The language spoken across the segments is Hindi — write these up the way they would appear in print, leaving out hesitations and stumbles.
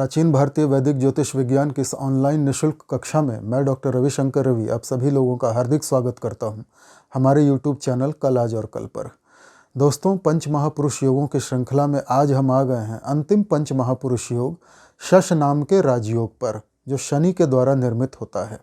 प्राचीन भारतीय वैदिक ज्योतिष विज्ञान की इस ऑनलाइन निःशुल्क कक्षा में मैं डॉक्टर रविशंकर रवि आप सभी लोगों का हार्दिक स्वागत करता हूं हमारे यूट्यूब चैनल कल आज और कल पर। दोस्तों, पंच महापुरुष योगों की श्रृंखला में आज हम आ गए हैं अंतिम पंच महापुरुष योग शश नाम के राजयोग पर, जो शनि के द्वारा निर्मित होता है।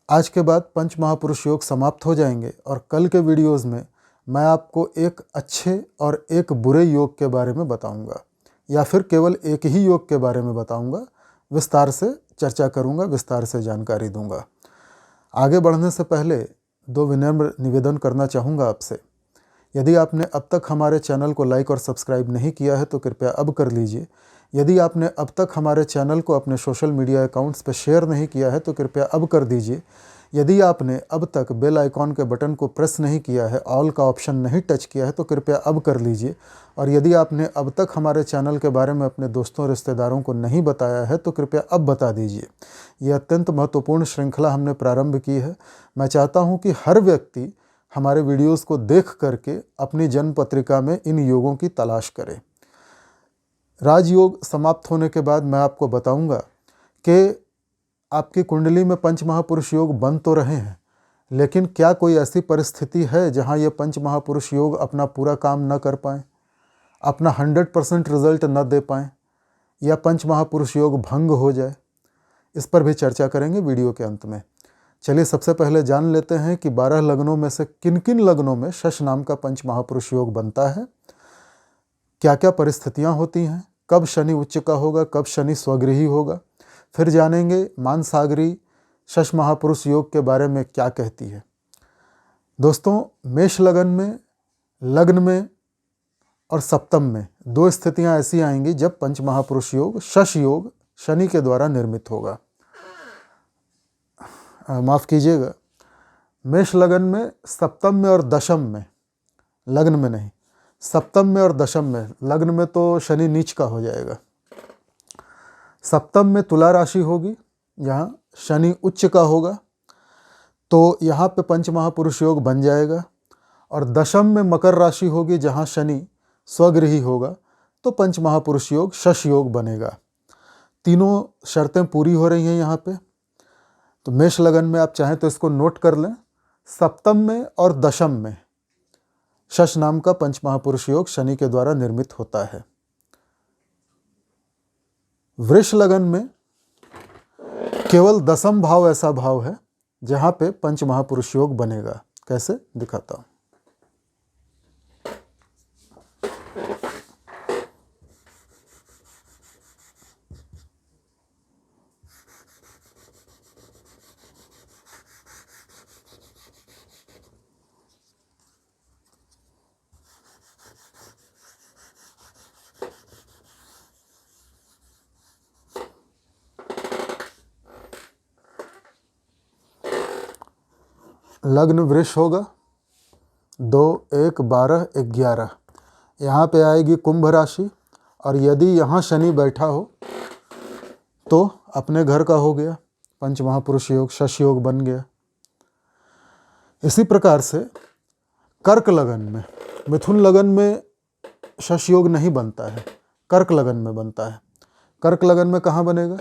आज के बाद पंच महापुरुष योग समाप्त हो जाएंगे और कल के वीडियोज़ में मैं आपको एक अच्छे और एक बुरे योग के बारे में बताऊंगा, या फिर केवल एक ही योग के बारे में बताऊंगा। विस्तार से चर्चा करूंगा, विस्तार से जानकारी दूंगा। आगे बढ़ने से पहले दो विनम्र निवेदन करना चाहूँगा आपसे। यदि आपने अब तक हमारे चैनल को लाइक और सब्सक्राइब नहीं किया है तो कृपया अब कर लीजिए। यदि आपने अब तक हमारे चैनल को अपने सोशल मीडिया अकाउंट्स पर शेयर नहीं किया है तो कृपया अब कर दीजिए। यदि आपने अब तक बेल आइकॉन के बटन को प्रेस नहीं किया है, ऑल का ऑप्शन नहीं टच किया है तो कृपया अब कर लीजिए। और यदि आपने अब तक हमारे चैनल के बारे में अपने दोस्तों रिश्तेदारों को नहीं बताया है तो कृपया अब बता दीजिए। ये अत्यंत महत्वपूर्ण श्रृंखला हमने प्रारंभ की है। मैं चाहता हूँ कि हर व्यक्ति हमारे वीडियोज़ को देख करके अपनी जन्म पत्रिका में इन योगों की तलाश करे। राजयोग समाप्त होने के बाद मैं आपको बताऊंगा कि आपकी कुंडली में पंच महापुरुष योग बन तो रहे हैं, लेकिन क्या कोई ऐसी परिस्थिति है जहां ये पंच महापुरुष योग अपना पूरा काम न कर पाएँ, अपना 100% रिजल्ट न दे पाएँ, या पंच महापुरुष योग भंग हो जाए। इस पर भी चर्चा करेंगे वीडियो के अंत में। चलिए सबसे पहले जान लेते हैं कि 12 लग्नों में से किन किन लग्नों में शश नाम का पंच महापुरुष योग बनता है, क्या क्या परिस्थितियां होती हैं, कब शनि उच्च का होगा, कब शनि स्वगृही होगा। फिर जानेंगे मानसागरी शश महापुरुष योग के बारे में क्या कहती है। दोस्तों, मेष लग्न में और सप्तम में दो स्थितियां ऐसी आएंगी जब पंच महापुरुष योग शश योग शनि के द्वारा निर्मित होगा। माफ़ कीजिएगा, मेष लग्न में सप्तम में और दशम में, लग्न में नहीं, सप्तम में और दशम में। लग्न में तो शनि नीच का हो जाएगा। सप्तम में तुला राशि होगी, यहाँ शनि उच्च का होगा, तो यहाँ पे पंच महापुरुष योग बन जाएगा। और दशम में मकर राशि होगी, जहाँ शनि स्वगृही होगा, तो पंच महापुरुष योग शश योग बनेगा। तीनों शर्तें पूरी हो रही हैं यहाँ पे। तो मेष लगन में आप चाहें तो इसको नोट कर लें। सप्तम में और दशम में शश नाम का पंच महापुरुष योग शनि के द्वारा निर्मित होता है। वृष लगन में केवल दशम भाव ऐसा भाव है जहां पे पंच महापुरुष योग बनेगा। कैसे, दिखाता हूं। लग्न वृष होगा, 2, 1, 12, 11। यहाँ पे आएगी कुंभ राशि, और यदि यहाँ शनि बैठा हो तो अपने घर का हो गया, पंच महापुरुष योग शश योग बन गया। इसी प्रकार से कर्क लगन में, मिथुन लगन में शश योग नहीं बनता है, कर्क लगन में बनता है। कर्क लगन में कहाँ बनेगा,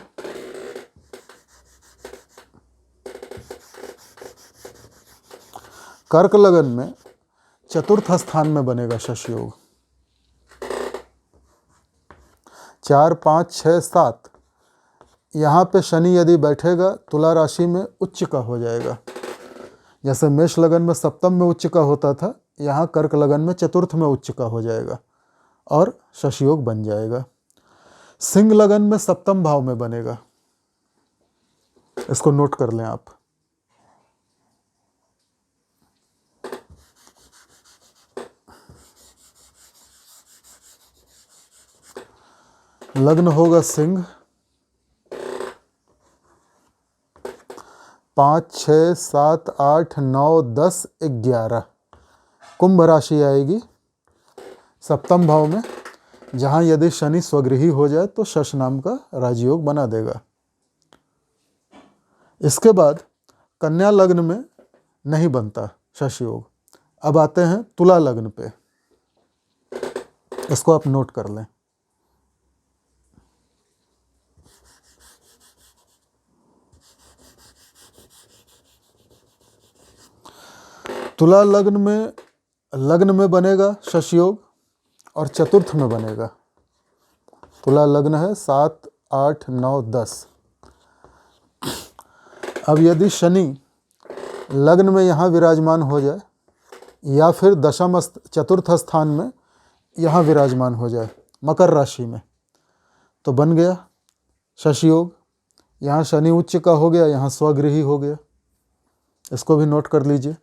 कर्क लगन में चतुर्थ स्थान में बनेगा शश योग। 4, 5, 6, 7 यहाँ पे शनि यदि बैठेगा तुला राशि में उच्च का हो जाएगा। जैसे मेष लगन में सप्तम में उच्च का होता था, यहाँ कर्क लगन में चतुर्थ में उच्च का हो जाएगा और शश योग बन जाएगा। सिंह लगन में सप्तम भाव में बनेगा, इसको नोट कर लें आप। लग्न होगा सिंह, 5, 6, 7, 8, 9, 10, 11 कुंभ राशि आएगी सप्तम भाव में, जहां यदि शनि स्वगृही हो जाए तो शश नाम का राजयोग बना देगा। इसके बाद कन्या लग्न में नहीं बनता शश योग। अब आते हैं तुला लग्न पे, इसको आप नोट कर लें। तुला लग्न में बनेगा शश योग और चतुर्थ में बनेगा। तुला लग्न है 7, 8, 9, 10। अब यदि शनि लग्न में यहाँ विराजमान हो जाए या फिर दशम चतुर्थ स्थान में यहाँ विराजमान हो जाए मकर राशि में, तो बन गया शश योग। यहाँ शनि उच्च का हो गया, यहाँ स्वगृही हो गया। इसको भी नोट कर लीजिए।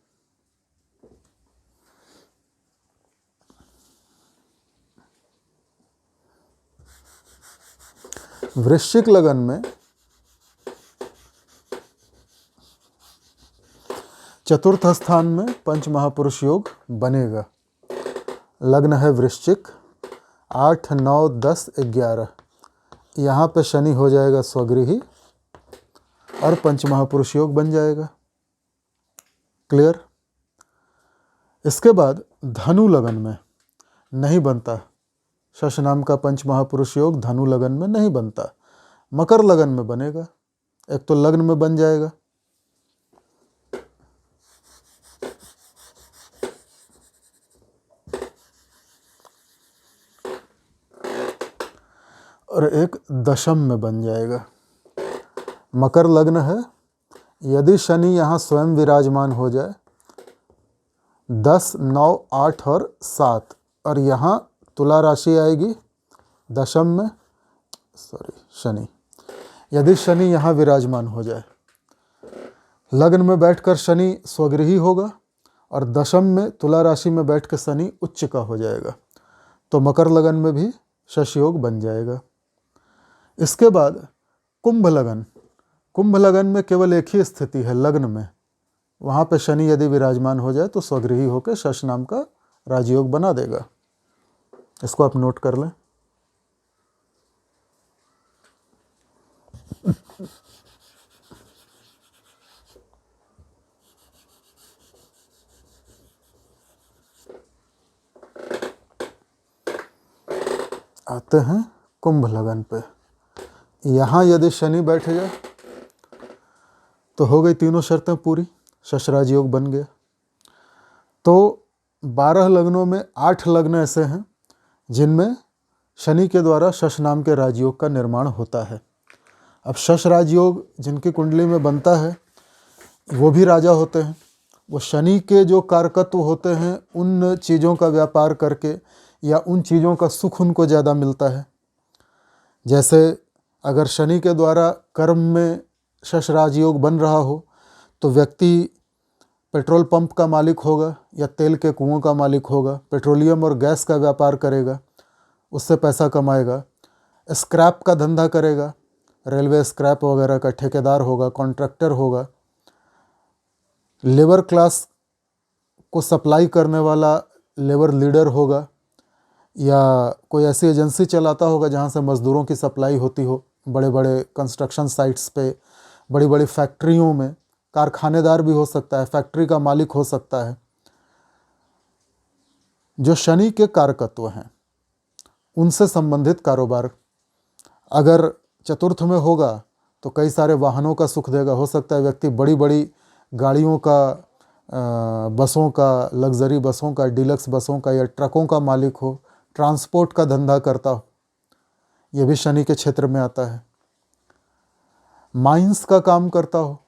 वृश्चिक लगन में चतुर्थ स्थान में पंच महापुरुष योग बनेगा। लग्न है वृश्चिक, 8, 9, 10, 11। यहाँ पे शनि हो जाएगा स्वगृही और पंच महापुरुष योग बन जाएगा। क्लियर। इसके बाद धनु लगन में नहीं बनता शश नाम का पंच महापुरुष योग, धनु लगन में नहीं बनता, मकर लगन में बनेगा। एक तो लग्न में बन जाएगा, और एक दशम में बन जाएगा। मकर लग्न है, यदि शनि यहाँ स्वयं विराजमान हो जाए 10, 9, 8 और 7, और यहाँ तुला राशि आएगी दशम में, शनि, यदि शनि यहाँ विराजमान हो जाए, लग्न में बैठकर शनि स्वगृही होगा और दशम में तुला राशि में बैठ कर शनि उच्च का हो जाएगा, तो मकर लगन में भी शश योग बन जाएगा। इसके बाद कुंभ लगन में केवल एक ही स्थिति है लग्न में, वहाँ पे शनि यदि विराजमान हो जाए तो स्वगृही होकर शश नाम का राजयोग बना देगा। इसको आप नोट कर लें। आते हैं कुंभ लगन पे। यहाँ यदि शनि बैठ जाए तो हो गई तीनों शर्तें पूरी, शश राजयोग बन गया। तो 12 लग्नों में 8 लग्न ऐसे हैं जिनमें शनि के द्वारा शश नाम के राजयोग का निर्माण होता है। अब शश राजयोग जिनकी कुंडली में बनता है वो भी राजा होते हैं। वो शनि के जो कारकत्व होते हैं उन चीज़ों का व्यापार करके या उन चीज़ों का सुख उनको ज़्यादा मिलता है। जैसे अगर शनि के द्वारा कर्म में शश राजयोग बन रहा हो तो व्यक्ति पेट्रोल पंप का मालिक होगा या तेल के कुओं का मालिक होगा, पेट्रोलियम और गैस का व्यापार करेगा, उससे पैसा कमाएगा। स्क्रैप का धंधा करेगा, रेलवे स्क्रैप वगैरह का ठेकेदार होगा, कॉन्ट्रैक्टर होगा। लेबर क्लास को सप्लाई करने वाला लेबर लीडर होगा, या कोई ऐसी एजेंसी चलाता होगा जहाँ से मज़दूरों की सप्लाई होती हो। बड़े बड़े कंस्ट्रक्शन साइट्स पे, बड़ी बड़ी फैक्ट्रियों में कारखानेदार भी हो सकता है, फैक्ट्री का मालिक हो सकता है। जो शनि के कारकत्व हैं उनसे संबंधित कारोबार अगर चतुर्थ में होगा तो कई सारे वाहनों का सुख देगा। हो सकता है व्यक्ति बड़ी बड़ी गाड़ियों का, बसों का, लग्जरी बसों का, डीलक्स बसों का या ट्रकों का मालिक हो, ट्रांसपोर्ट का धंधा करता हो, ये भी शनि के क्षेत्र में आता है। माइंस का काम करता हो,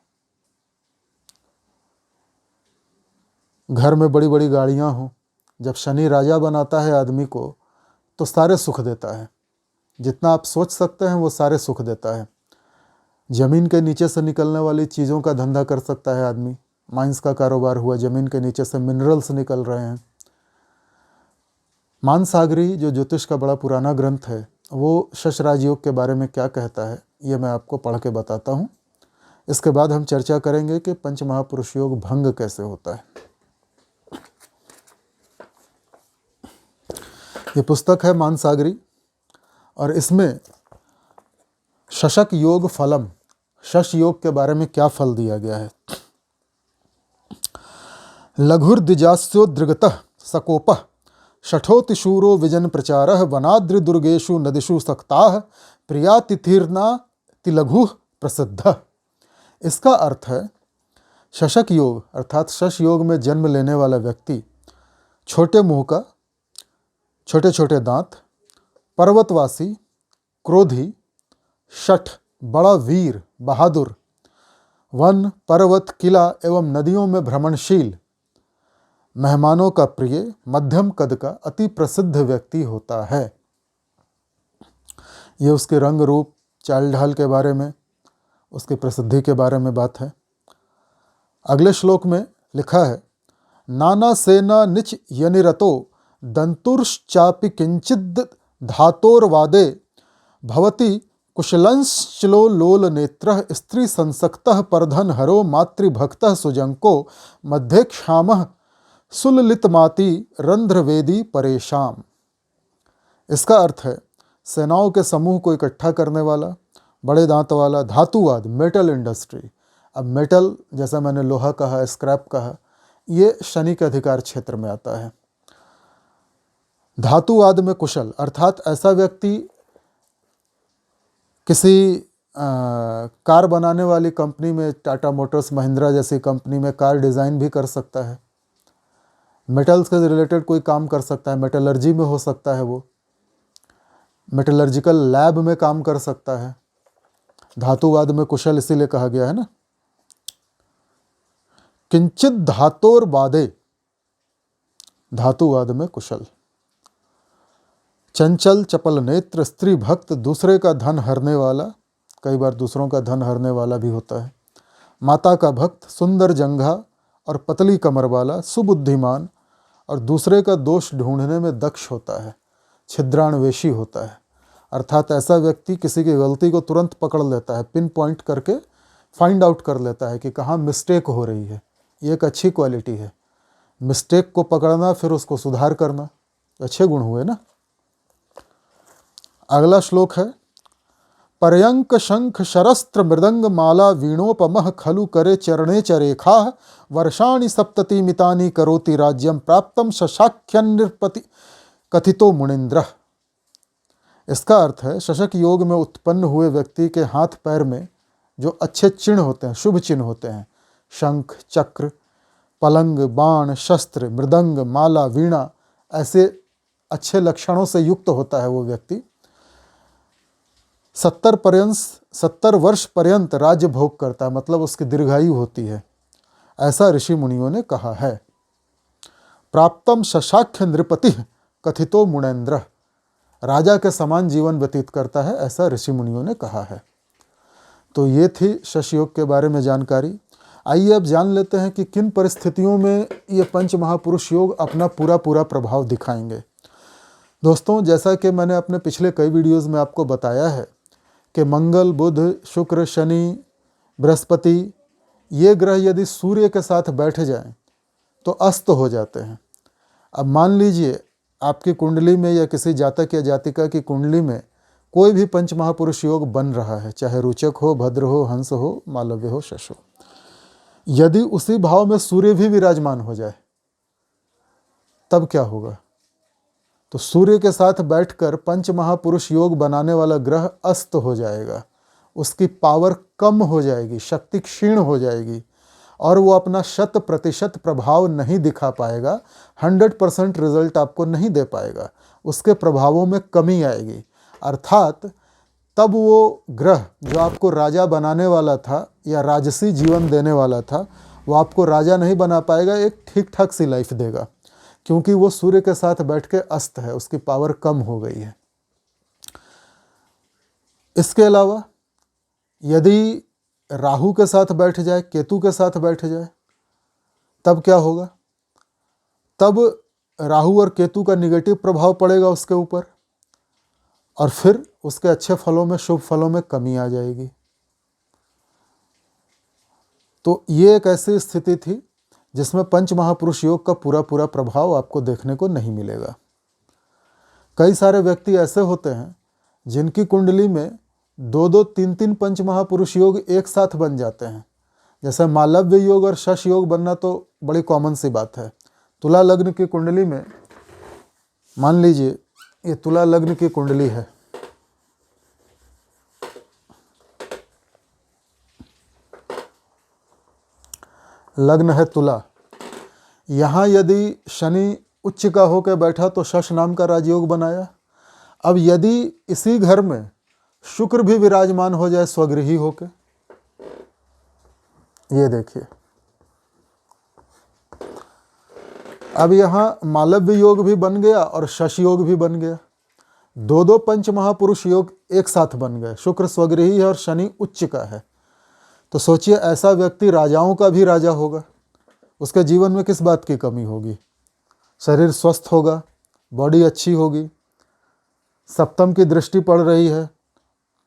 घर में बड़ी बड़ी गाड़ियां हो। जब शनि राजा बनाता है आदमी को तो सारे सुख देता है, जितना आप सोच सकते हैं वो सारे सुख देता है। ज़मीन के नीचे से निकलने वाली चीज़ों का धंधा कर सकता है आदमी। माइंस का कारोबार हुआ, ज़मीन के नीचे से मिनरल्स निकल रहे हैं। मानसागरी जो ज्योतिष का बड़ा पुराना ग्रंथ है वो शश राजयोग के बारे में क्या कहता है ये मैं आपको पढ़ के बताता हूँ। इसके बाद हम चर्चा करेंगे कि पंच महापुरुष योग भंग कैसे होता है। ये पुस्तक है मानसागरी और इसमें शशक योग फलम, शश योग के बारे में क्या फल दिया गया है। लघुर्दिजास्योद्रगतः सकोपः शठोतिशूरो विजन प्रचारः वनाद्रि दुर्गेषु नदिषु सक्ताः प्रिया तिथिर्ना तिलघु प्रसिद्ध। इसका अर्थ है शशक योग अर्थात शश योग में जन्म लेने वाला व्यक्ति छोटे मुंह का, छोटे छोटे दांत, पर्वतवासी, क्रोधी, शठ, बड़ा वीर, बहादुर, वन, पर्वत, किला एवं नदियों में भ्रमणशील, मेहमानों का प्रिय, मध्यम कद का अति प्रसिद्ध व्यक्ति होता है। ये उसके रंग रूप, चाल ढाल के बारे में, उसकी प्रसिद्धि के बारे में बात है। अगले श्लोक में लिखा है, नाना सेना निच यनिरतो दंतुर्श्चापि किंचिद धातोर्वादे भवति कुशलंश्चलो लोल नेत्रः स्त्री संसक्तः परधन हरो मातृभक्तः सुजंको मध्ये क्षामः सुललितमाति रंध्रवेदी परेशान। इसका अर्थ है सेनाओं के समूह को इकट्ठा करने वाला, बड़े दांत वाला, धातुवाद, मेटल इंडस्ट्री। अब मेटल, जैसा मैंने लोहा कहा, स्क्रैप कहा, ये शनि के अधिकार क्षेत्र में आता है। धातुवाद में कुशल अर्थात ऐसा व्यक्ति किसी कार बनाने वाली कंपनी में, टाटा मोटर्स, महिंद्रा जैसी कंपनी में कार डिज़ाइन भी कर सकता है। मेटल्स के रिलेटेड कोई काम कर सकता है, मेटलर्जी में हो सकता है, वो मेटलर्जिकल लैब में काम कर सकता है। धातुवाद में कुशल इसीलिए कहा गया है ना। किंचित धातोर्वादे, धातुवाद में कुशल। चंचल, चपल नेत्र, स्त्री भक्त, दूसरे का धन हरने वाला, कई बार दूसरों का धन हरने वाला भी होता है। माता का भक्त, सुंदर जंघा और पतली कमर वाला, सुबुद्धिमान और दूसरे का दोष ढूंढने में दक्ष होता है, छिद्रान्वेषी होता है। अर्थात ऐसा व्यक्ति किसी की गलती को तुरंत पकड़ लेता है, पिन पॉइंट करके फाइंड आउट कर लेता है कि कहाँ मिस्टेक हो रही है। ये एक अच्छी क्वालिटी है, मिस्टेक को पकड़ना फिर उसको सुधार करना, अच्छे गुण हुए ना। अगला श्लोक है, पर्यंक शंख शरस्त्र मृदंग माला वीणोपमः खलु करे चरणे च रेखा वर्षाणि सप्तति मितानि करोति राज्यम प्राप्तम शशाख्यन नृपति कथितो मुनिंद्र। इसका अर्थ है शशक योग में उत्पन्न हुए व्यक्ति के हाथ पैर में जो अच्छे चिन्ह होते हैं, शुभ चिन्ह होते हैं, शंख, चक्र, पलंग, बाण, शस्त्र, मृदंग, माला, वीणा, ऐसे अच्छे लक्षणों से युक्त होता है वो व्यक्ति, 70 वर्ष पर्यंत राज्य भोग करता है, मतलब उसकी दीर्घायु होती है, ऐसा ऋषि मुनियों ने कहा है। प्राप्तम शशाख्य नृपति कथितो मुनेन्द्र, राजा के समान जीवन व्यतीत करता है, ऐसा ऋषि मुनियों ने कहा है। तो ये थी शश योग के बारे में जानकारी। आइए अब जान लेते हैं कि किन परिस्थितियों में ये पंच महापुरुष योग अपना पूरा प्रभाव दिखाएंगे। दोस्तों, जैसा कि मैंने अपने पिछले कई वीडियोज़ में आपको बताया है कि मंगल, बुध, शुक्र, शनि, बृहस्पति, ये ग्रह यदि सूर्य के साथ बैठ जाएं तो अस्त हो जाते हैं। अब मान लीजिए आपकी कुंडली में या किसी जातक या जातिका की कुंडली में कोई भी पंच महापुरुष योग बन रहा है, चाहे रुचक हो, भद्र हो, हंस हो, मालव्य हो, शश हो, यदि उसी भाव में सूर्य भी विराजमान हो जाए तब क्या होगा? तो सूर्य के साथ बैठकर पंच महापुरुष योग बनाने वाला ग्रह अस्त हो जाएगा, उसकी पावर कम हो जाएगी, शक्ति क्षीण हो जाएगी और वो अपना 100% प्रभाव नहीं दिखा पाएगा, 100% रिजल्ट आपको नहीं दे पाएगा, उसके प्रभावों में कमी आएगी। अर्थात तब वो ग्रह जो आपको राजा बनाने वाला था या राजसी जीवन देने वाला था, वो आपको राजा नहीं बना पाएगा, एक ठीक ठाक सी लाइफ देगा, क्योंकि वो सूर्य के साथ बैठ के अस्त है, उसकी पावर कम हो गई है। इसके अलावा यदि राहु के साथ बैठ जाए, केतु के साथ बैठ जाए, तब क्या होगा? तब राहु और केतु का निगेटिव प्रभाव पड़ेगा उसके ऊपर और फिर उसके अच्छे फलों में, शुभ फलों में कमी आ जाएगी। तो ये एक ऐसी स्थिति थी जिसमें पंच महापुरुष योग का पूरा प्रभाव आपको देखने को नहीं मिलेगा। कई सारे व्यक्ति ऐसे होते हैं जिनकी कुंडली में 2-2, 3-3 पंच महापुरुष योग एक साथ बन जाते हैं। जैसे मालव्य योग और शश योग बनना तो बड़ी कॉमन सी बात है। तुला लग्न की कुंडली में, मान लीजिए ये तुला लग्न की कुंडली है, लग्न है तुला। यहाँ यदि शनि उच्च का होकर बैठा तो शश नाम का राजयोग बनाया। अब यदि इसी घर में शुक्र भी विराजमान हो जाए स्वगृही होके, ये देखिए, अब यहाँ मालव्य योग भी बन गया और शश योग भी बन गया। दो दो पंच महापुरुष योग एक साथ बन गए। शुक्र स्वगृही है और शनि उच्च का है। तो सोचिए, ऐसा व्यक्ति राजाओं का भी राजा होगा। उसके जीवन में किस बात की कमी होगी? शरीर स्वस्थ होगा, बॉडी अच्छी होगी, सप्तम की दृष्टि पड़ रही है,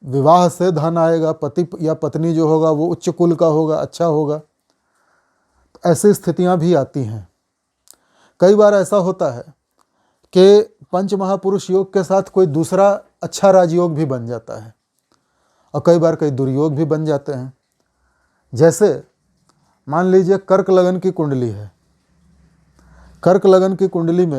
विवाह से धन आएगा, पति या पत्नी जो होगा वो उच्च कुल का होगा, अच्छा होगा। तो ऐसी स्थितियां भी आती हैं। कई बार ऐसा होता है कि पंच महापुरुष योग के साथ कोई दूसरा अच्छा राजयोग भी बन जाता है और कई बार कई दुर्योग भी बन जाते हैं। जैसे मान लीजिए कर्क लगन की कुंडली है। कर्क लगन की कुंडली में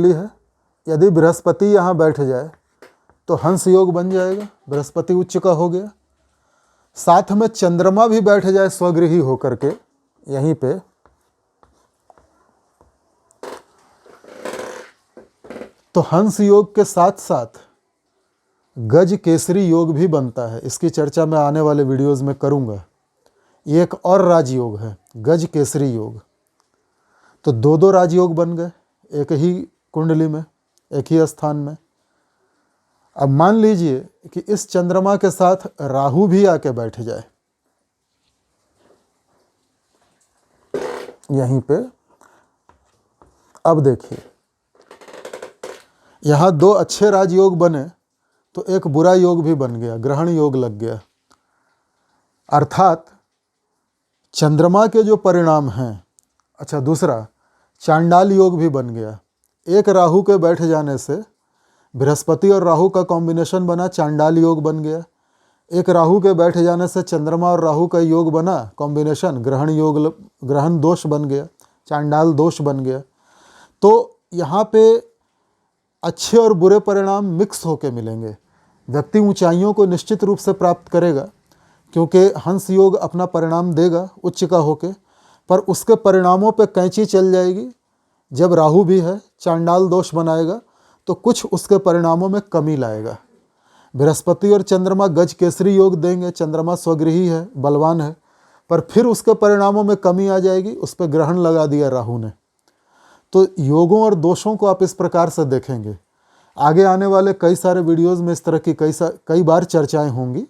है, यदि बृहस्पति यहाँ बैठ जाए तो हंस योग बन जाएगा, बृहस्पति उच्च का हो गया। साथ में चंद्रमा भी बैठ जाए स्वगृही होकर के यहीं पे, तो हंस योग के साथ साथ गज केसरी योग भी बनता है। इसकी चर्चा मैं आने वाले वीडियोस में करूंगा। ये एक और राजयोग है, गज केसरी योग। तो दो दो राजयोग बन गए एक ही कुंडली में, एक ही स्थान में। अब मान लीजिए कि इस चंद्रमा के साथ राहु भी आके बैठ जाए यहीं पे। अब देखिए, यहाँ दो अच्छे राजयोग बने तो एक बुरा योग भी बन गया, ग्रहण योग लग गया। अर्थात चंद्रमा के जो परिणाम हैं, अच्छा दूसरा चांडाल योग भी बन गया। एक राहु के बैठ जाने से बृहस्पति और राहु का कॉम्बिनेशन बना, चांडाल योग बन गया। एक राहु के बैठ जाने से चंद्रमा और राहु का योग बना, कॉम्बिनेशन ग्रहण योग, ग्रहण दोष बन गया, चांडाल दोष बन गया। तो यहाँ पे अच्छे और बुरे परिणाम मिक्स होके मिलेंगे। व्यक्ति ऊंचाइयों को निश्चित रूप से प्राप्त करेगा क्योंकि हंस योग अपना परिणाम देगा उच्च का होके, पर उसके परिणामों पे कैंची चल जाएगी। जब राहु भी है, चांडाल दोष बनाएगा तो कुछ उसके परिणामों में कमी लाएगा। बृहस्पति और चंद्रमा गज केसरी योग देंगे, चंद्रमा स्वगृही है, बलवान है, पर फिर उसके परिणामों में कमी आ जाएगी, उस पर ग्रहण लगा दिया राहु ने। तो योगों और दोषों को आप इस प्रकार से देखेंगे। आगे आने वाले कई सारे वीडियोज़ में इस तरह की कई बार चर्चाएं होंगी।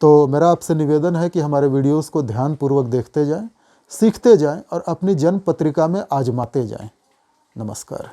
तो मेरा आपसे निवेदन है कि हमारे वीडियोज़ को ध्यानपूर्वक देखते जाएं, सीखते जाएं और अपनी जन्म पत्रिका में आजमाते जाएं। नमस्कार।